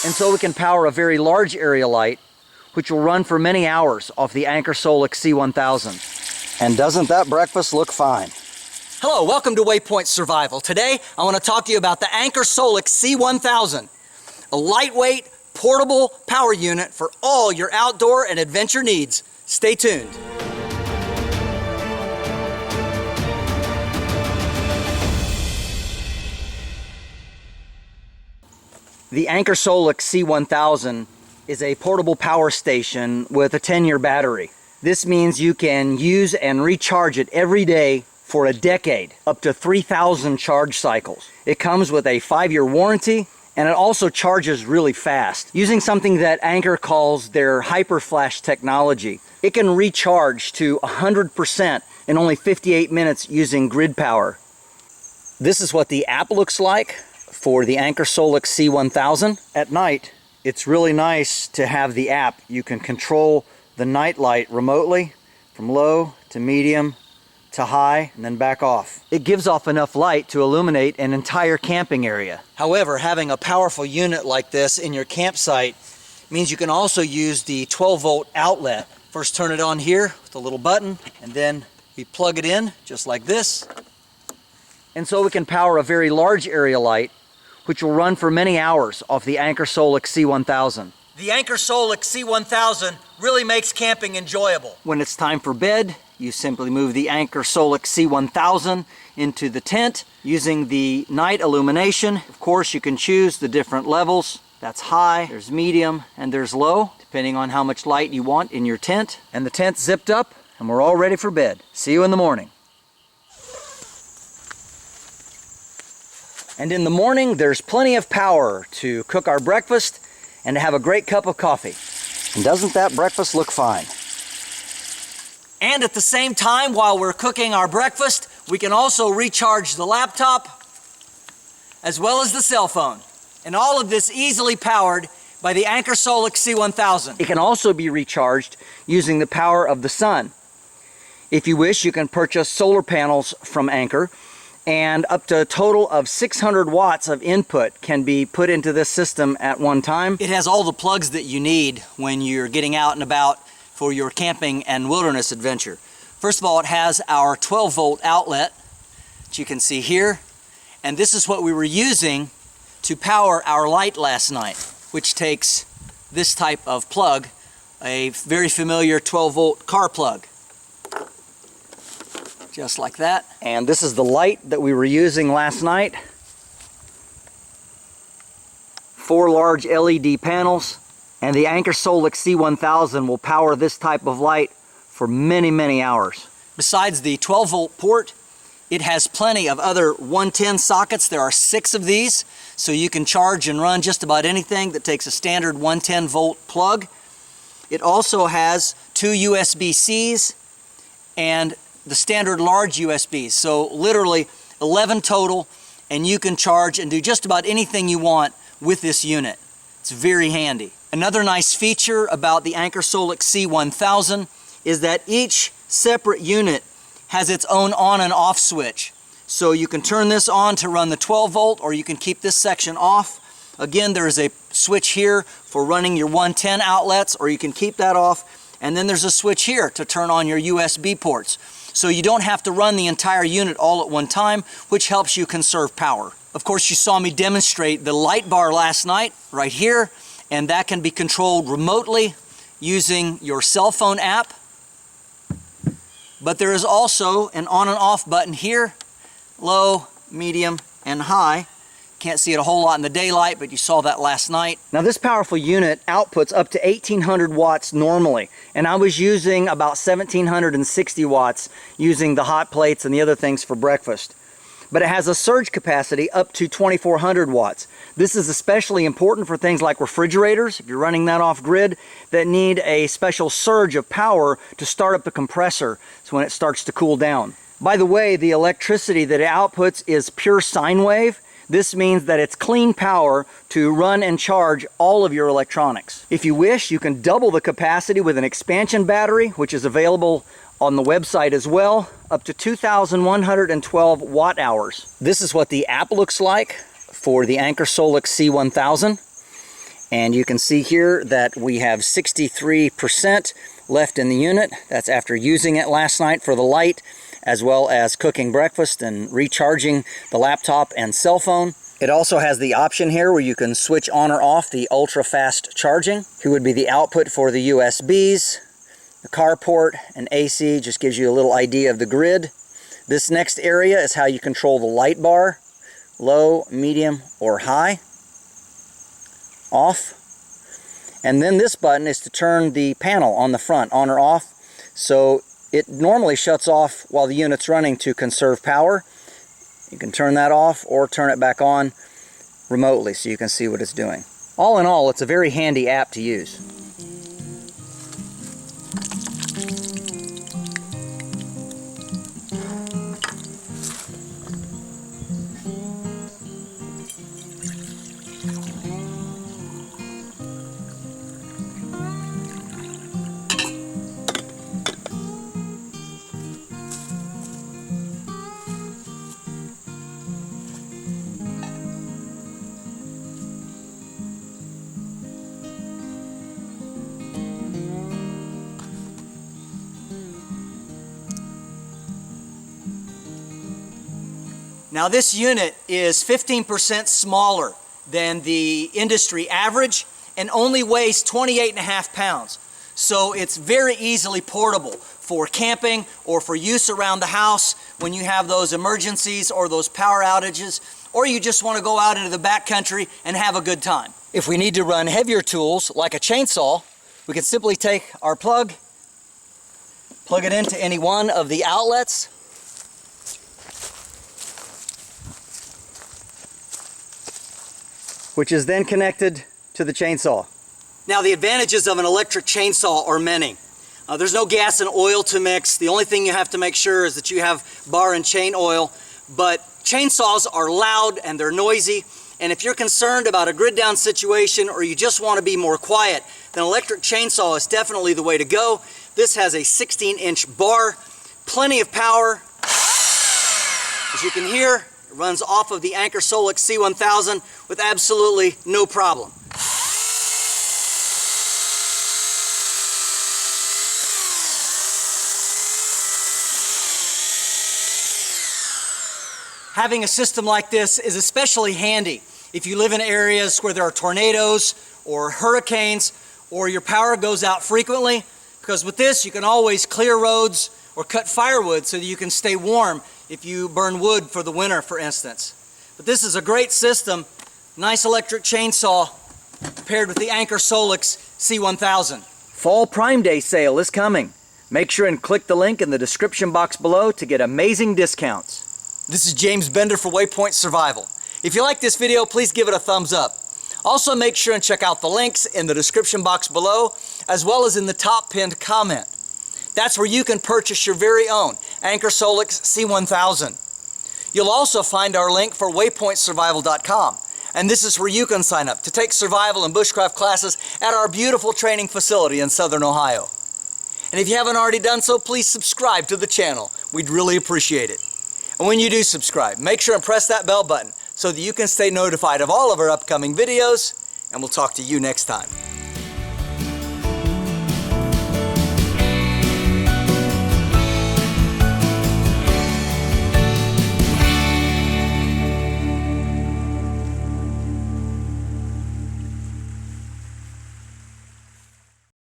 And so we can power a very large area light, which will run for many hours off the Anker SOLIX C1000. And doesn't that breakfast look fine? Hello, welcome to Waypoint Survival. Today, I want to talk to you about the Anker SOLIX C1000, a lightweight, portable power unit for all your outdoor and adventure needs. Stay tuned. The Anker SOLIX C1000 is a portable power station with a 10-year battery. This means you can use and recharge it every day for a decade, up to 3,000 charge cycles. It comes with a 5-year warranty, and it also charges really fast. Using something that Anker calls their Hyper Flash technology, it can recharge to 100% in only 58 minutes using grid power. This is what the app looks like for the Anker SOLIX C1000. At night, it's really nice to have the app. You can control the night light remotely from low to medium to high and then back off. It gives off enough light to illuminate an entire camping area. However, having a powerful unit like this in your campsite means you can also use the 12-volt outlet. First turn it on here with a little button, and then we plug it in just like this. And so we can power a very large area light, which will run for many hours off the Anker SOLIX C1000. The Anker SOLIX C1000 really makes camping enjoyable. When it's time for bed, you simply move the Anker SOLIX C1000 into the tent using the night illumination. Of course, you can choose the different levels. That's high, there's medium, and there's low, depending on how much light you want in your tent. And the tent's zipped up, and we're all ready for bed. See you in the morning. And in the morning, there's plenty of power to cook our breakfast and to have a great cup of coffee. And doesn't that breakfast look fine? And at the same time, while we're cooking our breakfast, we can also recharge the laptop as well as the cell phone. And all of this easily powered by the Anker SOLIX C1000. It can also be recharged using the power of the sun. If you wish, you can purchase solar panels from Anker, and up to a total of 600 watts of input can be put into this system at one time. It has all the plugs that you need when you're getting out and about for your camping and wilderness adventure. First of all, it has our 12-volt outlet that you can see here, and this is what we were using to power our light last night, which takes this type of plug, a very familiar 12-volt car plug. Just like that. And this is the light that we were using last night. 4 large LED panels, and the Anker SOLIX C1000 will power this type of light for many, many hours. Besides the 12-volt port, it has plenty of other 110 sockets. There are 6 of these, so you can charge and run just about anything that takes a standard 110-volt plug. It also has 2 USB-Cs and the standard large USBs, so literally 11 total, and you can charge and do just about anything you want with this unit. It's very handy. Another nice feature about the Anker SOLIX C1000 is that each separate unit has its own on and off switch. So you can turn this on to run the 12-volt, or you can keep this section off. Again, there is a switch here for running your 110 outlets, or you can keep that off. And then there's a switch here to turn on your USB ports. So you don't have to run the entire unit all at one time, which helps you conserve power. Of course, you saw me demonstrate the light bar last night, right here, and that can be controlled remotely using your cell phone app. But there is also an on and off button here, low, medium, and high. Can't see it a whole lot in the daylight, but you saw that last night. Now this powerful unit outputs up to 1800 watts normally, and I was using about 1760 watts using the hot plates and the other things for breakfast. But it has a surge capacity up to 2400 watts. This is especially important for things like refrigerators, if you're running that off grid, that need a special surge of power to start up the compressor so when it starts to cool down. By the way, the electricity that it outputs is pure sine wave. This means that it's clean power to run and charge all of your electronics. If you wish, you can double the capacity with an expansion battery, which is available on the website as well, up to 2,112 watt hours. This is what the app looks like for the Anker SOLIX C1000. And you can see here that we have 63% left in the unit. That's after using it last night for the light, as well as cooking breakfast and recharging the laptop and cell phone. It also has the option here where you can switch on or off the ultra-fast charging. Here would be the output for the USBs, the carport, and AC. Just gives you a little idea of the grid. This next area is how you control the light bar, low, medium, or high, off. And then this button is to turn the panel on the front on or off. So it normally shuts off while the unit's running to conserve power. You can turn that off or turn it back on remotely so you can see what it's doing. All in all, it's a very handy app to use. Now this unit is 15% smaller than the industry average and only weighs 28.5 pounds. So it's very easily portable for camping or for use around the house when you have those emergencies or those power outages, or you just want to go out into the backcountry and have a good time. If we need to run heavier tools like a chainsaw, we can simply take our plug it into any one of the outlets, which is then connected to the chainsaw. Now the advantages of an electric chainsaw are many. There's no gas and oil to mix. The only thing you have to make sure is that you have bar and chain oil. But chainsaws are loud and they're noisy. And if you're concerned about a grid down situation or you just want to be more quiet, then electric chainsaw is definitely the way to go. This has a 16-inch bar, plenty of power. As you can hear, it runs off of the Anker SOLIX C1000 with absolutely no problem. Having a system like this is especially handy if you live in areas where there are tornadoes or hurricanes or your power goes out frequently, because with this you can always clear roads or cut firewood so that you can stay warm if you burn wood for the winter, for instance. But this is a great system, nice electric chainsaw paired with the Anker SOLIX C1000. Fall Prime Day sale is coming. Make sure and click the link in the description box below to get amazing discounts. This is James Bender for Waypoint Survival. If you like this video, please give it a thumbs up. Also make sure and check out the links in the description box below, as well as in the top pinned comment. That's where you can purchase your very own Anker SOLIX C1000. You'll also find our link for waypointsurvival.com, and this is where you can sign up to take survival and bushcraft classes at our beautiful training facility in Southern Ohio. And if you haven't already done so, please subscribe to the channel. We'd really appreciate it. And when you do subscribe, make sure and press that bell button so that you can stay notified of all of our upcoming videos, and we'll talk to you next time.